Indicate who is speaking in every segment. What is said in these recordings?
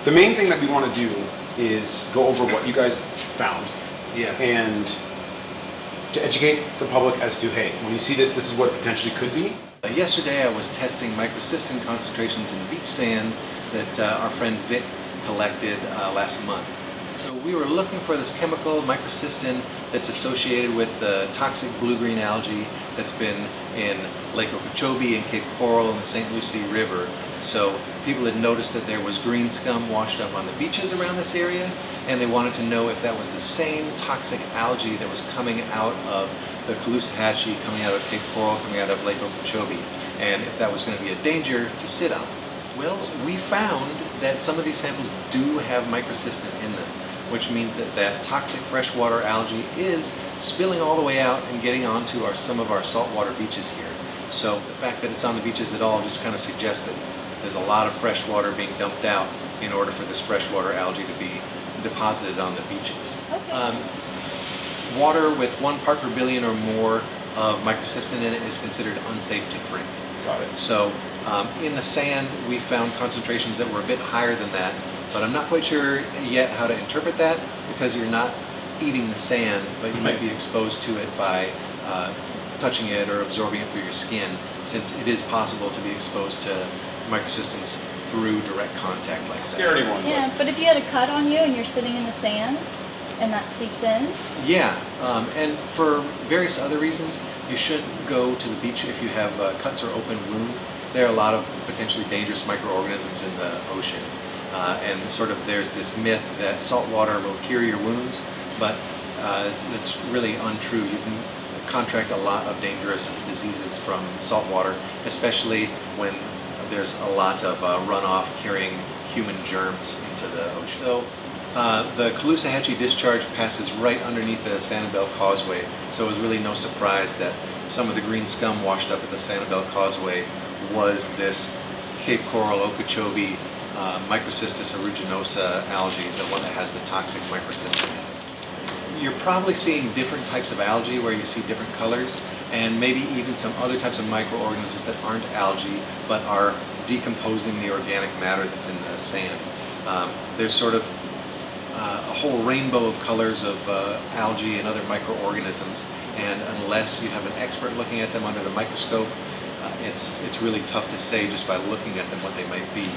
Speaker 1: the main thing that we want to do is go over what you guys found.
Speaker 2: Yeah.
Speaker 1: And to educate the public as to, hey, when you see this, this is what it potentially could be.
Speaker 2: Yesterday I was testing microcystin concentrations in beach sand that our friend Vic collected last month. So we were looking for this chemical, microcystin, that's associated with the toxic blue-green algae that's been in Lake Okeechobee and Cape Coral and the St. Lucie River. So people had noticed that there was green scum washed up on the beaches around this area, and they wanted to know if that was the same toxic algae that was coming out of the Caloosahatchee, coming out of Cape Coral, coming out of Lake Okeechobee, and if that was going to be a danger to sit on. Well, we found that some of these samples do have microcystin in them, which means that that toxic freshwater algae is spilling all the way out and getting onto some of our saltwater beaches here. So the fact that it's on the beaches at all just kind of suggests that there's a lot of fresh water being dumped out in order for this freshwater algae to be deposited on the beaches.
Speaker 3: Okay.
Speaker 2: Water with 1 part per billion or more of microcystin in it is considered unsafe to drink.
Speaker 1: Got it.
Speaker 2: So in the sand we found concentrations that were a bit higher than that, but I'm not quite sure yet how to interpret that because you're not eating the sand, but you might be exposed to it by touching it or absorbing it through your skin, since it is possible to be exposed to microcystins through direct contact like that.
Speaker 1: Scare anyone.
Speaker 3: Yeah, but if you had a cut on you and you're sitting in the sand and that seeps in?
Speaker 2: Yeah, and for various other reasons, you shouldn't go to the beach if you have cuts or open wound. There are a lot of potentially dangerous microorganisms in the ocean. And sort of there's this myth that salt water will cure your wounds, but it's really untrue. You can contract a lot of dangerous diseases from salt water, especially when there's a lot of runoff carrying human germs into the ocean. So the Caloosahatchee discharge passes right underneath the Sanibel Causeway, so it was really no surprise that some of the green scum washed up at the Sanibel Causeway was this Cape Coral Okeechobee microcystis aeruginosa algae, the one that has the toxic microcystin in it. You're probably seeing different types of algae where you see different colors, and maybe even some other types of microorganisms that aren't algae but are decomposing the organic matter that's in the sand. There's sort of a whole rainbow of colors of algae and other microorganisms, and unless you have an expert looking at them under the microscope, it's really tough to say just by looking at them what they might be.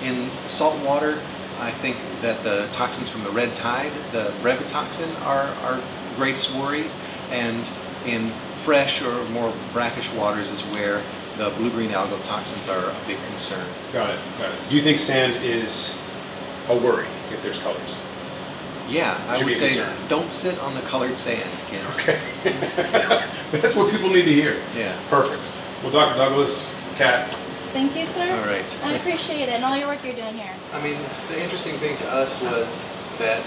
Speaker 2: In salt water, I think that the toxins from the red tide, the brevetoxin, are our greatest worry, and in fresh or more brackish waters is where the blue-green algal toxins are a big concern.
Speaker 1: Got it. Got it. Do you think sand is a worry if there's colors?
Speaker 2: Yeah, I
Speaker 1: Should
Speaker 2: would
Speaker 1: be a
Speaker 2: say
Speaker 1: concern.
Speaker 2: don't sit on the colored sand, kids.
Speaker 1: Okay. That's what people need to hear.
Speaker 2: Yeah.
Speaker 1: Perfect. Well, Dr. Douglas, Kat,
Speaker 3: Thank you, sir.
Speaker 2: All right.
Speaker 3: I appreciate it and all your work you're doing here.
Speaker 2: I mean, the interesting thing to us was that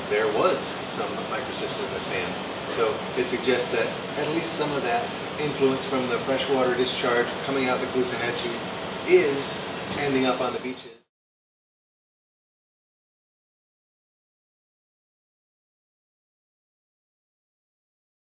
Speaker 2: there was some microcystin in the sand. So it suggests that at least some of that influence from the freshwater discharge coming out the Caloosahatchee is ending up on the beaches.